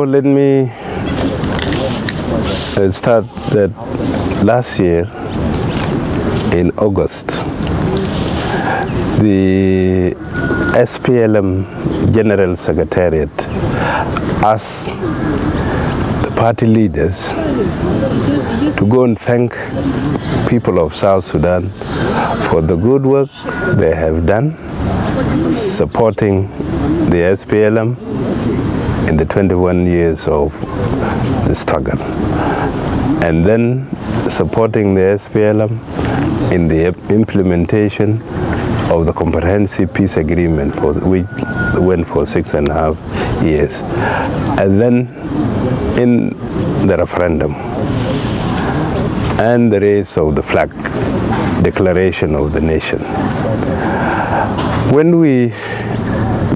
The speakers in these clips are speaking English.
Let me start that last year in August, the SPLM General Secretariat asked the party leaders to go and thank people of South Sudan for the good work they have done supporting the SPLM in the 21 years of the struggle, and then supporting the SPLM in the implementation of the comprehensive peace agreement, which went for 6.5 years, and then in the referendum and the raise of the flag, declaration of the nation. When we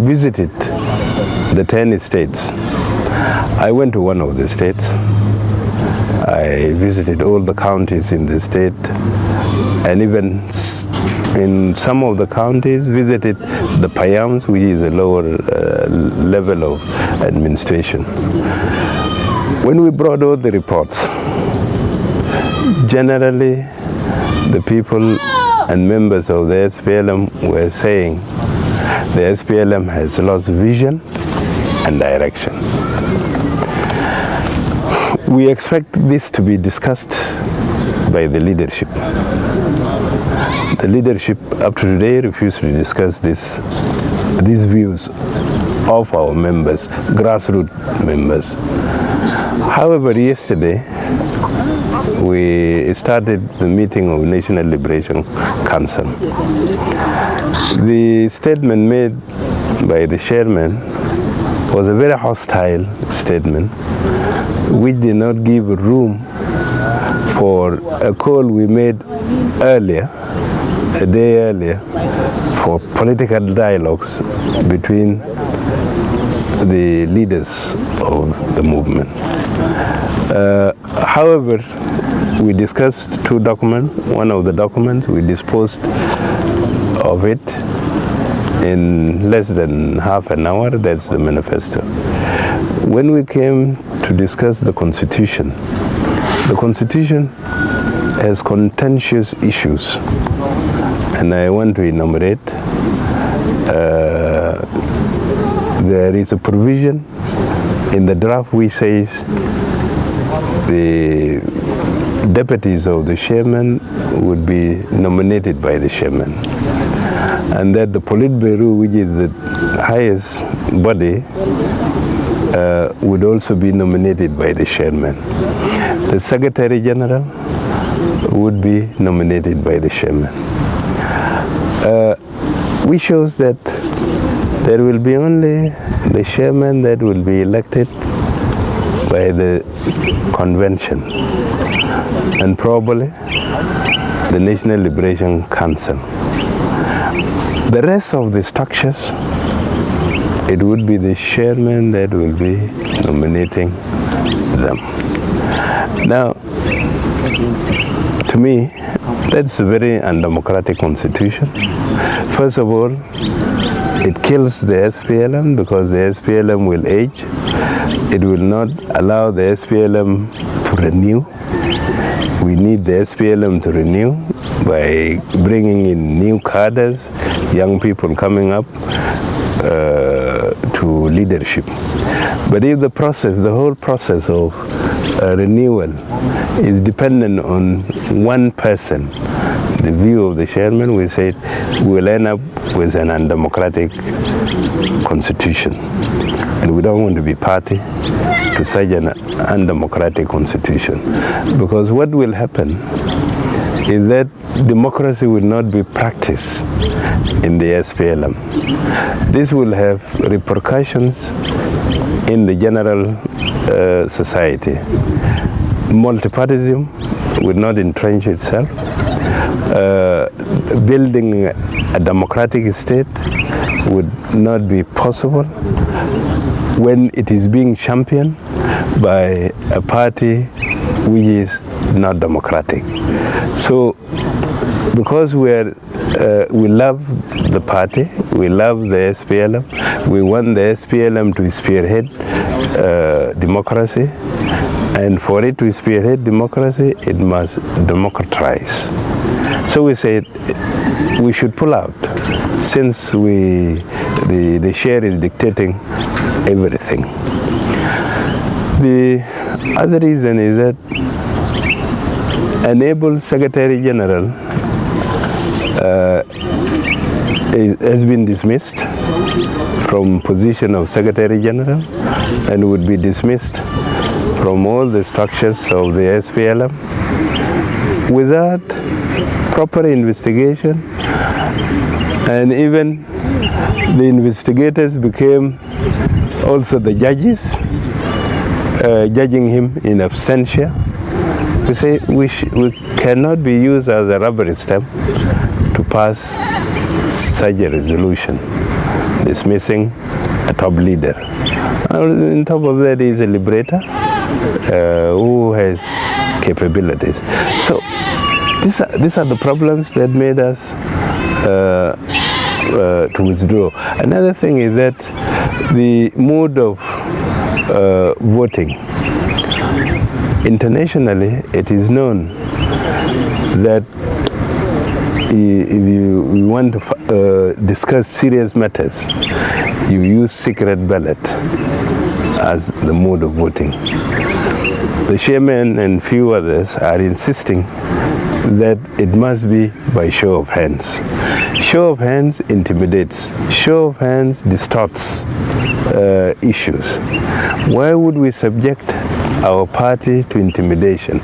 visited the 10 states, I went to one of the states. I visited all the counties in the state, and even in some of the counties visited the Payams, which is a lower level of administration. When we brought all the reports, generally the people and members of the SPLM were saying the SPLM has lost vision and direction. We expect this to be discussed by the leadership. The leadership up to today refused to discuss these views of our members, grassroots members. However, yesterday we started the meeting of National Liberation Council. The statement made by the chairman was a very hostile statement, which did not give room for a call we made earlier, a day earlier, for political dialogues between the leaders of the movement. However, we discussed two documents. One of the documents, we disposed of it in less than half an hour. That's the manifesto. When we came to discuss the Constitution has contentious issues, and I want to enumerate. There is a provision in the draft which says the deputies of the chairman would be nominated by the chairman, and that the Politburo, which is the highest body, would also be nominated by the chairman. The Secretary General would be nominated by the chairman. We shows that there will be only the chairman that will be elected by the convention, and probably the National Liberation Council. The rest of the structures, it would be the chairman that will be nominating them. Now, to me, that's a very undemocratic constitution. First of all, it kills the SPLM because the SPLM will age. It will not allow the SPLM to renew. We need the SPLM to renew by bringing in new cadres, young people coming up to leadership. But if the whole process of renewal is dependent on one person, the view of the chairman, we said we will end up with an undemocratic constitution. And we don't want to be party to such an undemocratic constitution. Because what will happen is that democracy will not be practiced in the SPLM. This will have repercussions in the general society. Multipartyism will not entrench itself. Building a democratic state would not be possible when it is being championed by a party which is not democratic. So, because we love the party, we love the SPLM, we want the SPLM to spearhead democracy, and for it to spearhead democracy, it must democratize. So we said we should pull out, since the share is dictating everything. The other reason is that an able Secretary General has been dismissed from position of Secretary General and would be dismissed from all the structures of the SPLM without proper investigation, and even the investigators became also the judges, judging him in absentia. We say we cannot be used as a rubber stamp to pass such a resolution dismissing a top leader. On top of that is a liberator who has capabilities. So these are the problems that made us to withdraw. Another thing is that the mode of voting. Internationally, it is known that if you want to discuss serious matters, you use secret ballot as the mode of voting. The chairman and few others are insisting that it must be by show of hands. Show of hands intimidates. Show of hands distorts issues. Why would we subject our party to intimidation?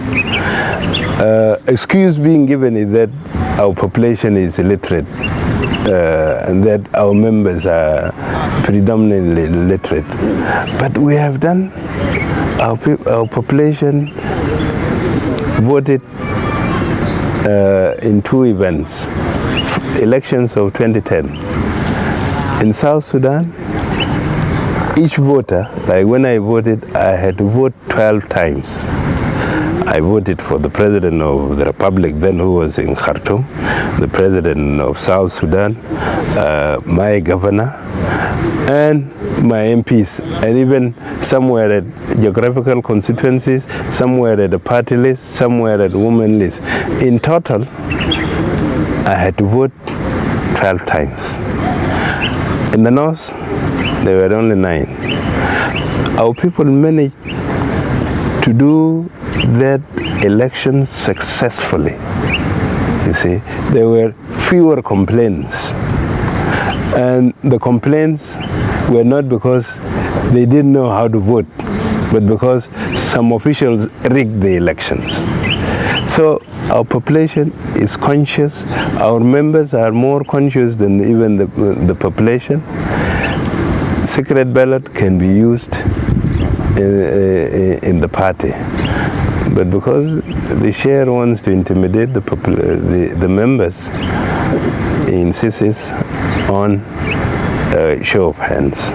Excuse being given is that our population is illiterate and that our members are predominantly illiterate. But we have done, our population voted in two events, elections of 2010. In South Sudan, each voter, like when I voted, I had to vote 12 times. I voted for the president of the republic then, who was in Khartoum, the president of South Sudan, my governor, and my MPs, and even somewhere at geographical constituencies, somewhere at the party list, somewhere at women list. In total, I had to vote 12 times. In the north, there were only 9. Our people managed to do that election successfully. You see, there were fewer complaints. And the complaints were not because they didn't know how to vote, but because some officials rigged the elections. So our population is conscious. Our members are more conscious than even the population. Secret ballot can be used in the party. But because the chair wants to intimidate the members, he insists on show of hands.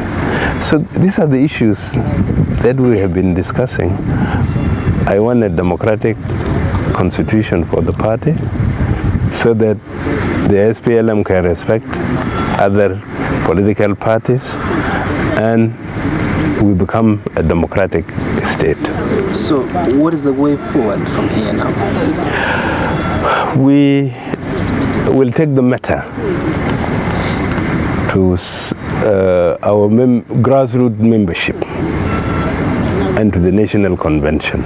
So these are the issues that we have been discussing. I want a democratic constitution for the party so that the SPLM can respect other political parties and we become a democratic state. So what is the way forward from here now? We will take the matter to our grassroots membership and to the National Convention.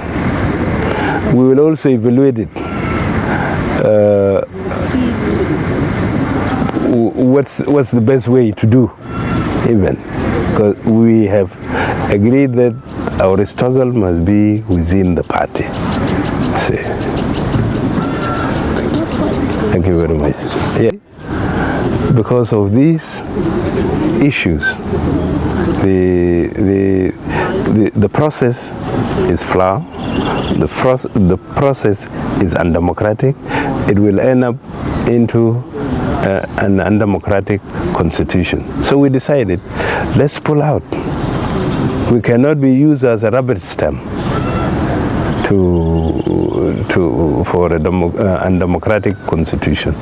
We will also evaluate it. What's the best way to do, even? Because we have agreed that our struggle must be within the party. See. Thank you very much. Yeah. Because of these issues, the process is flawed. The process is undemocratic. It will end up into an undemocratic constitution. So we decided, let's pull out. We cannot be used as a rubber stamp for an undemocratic constitution.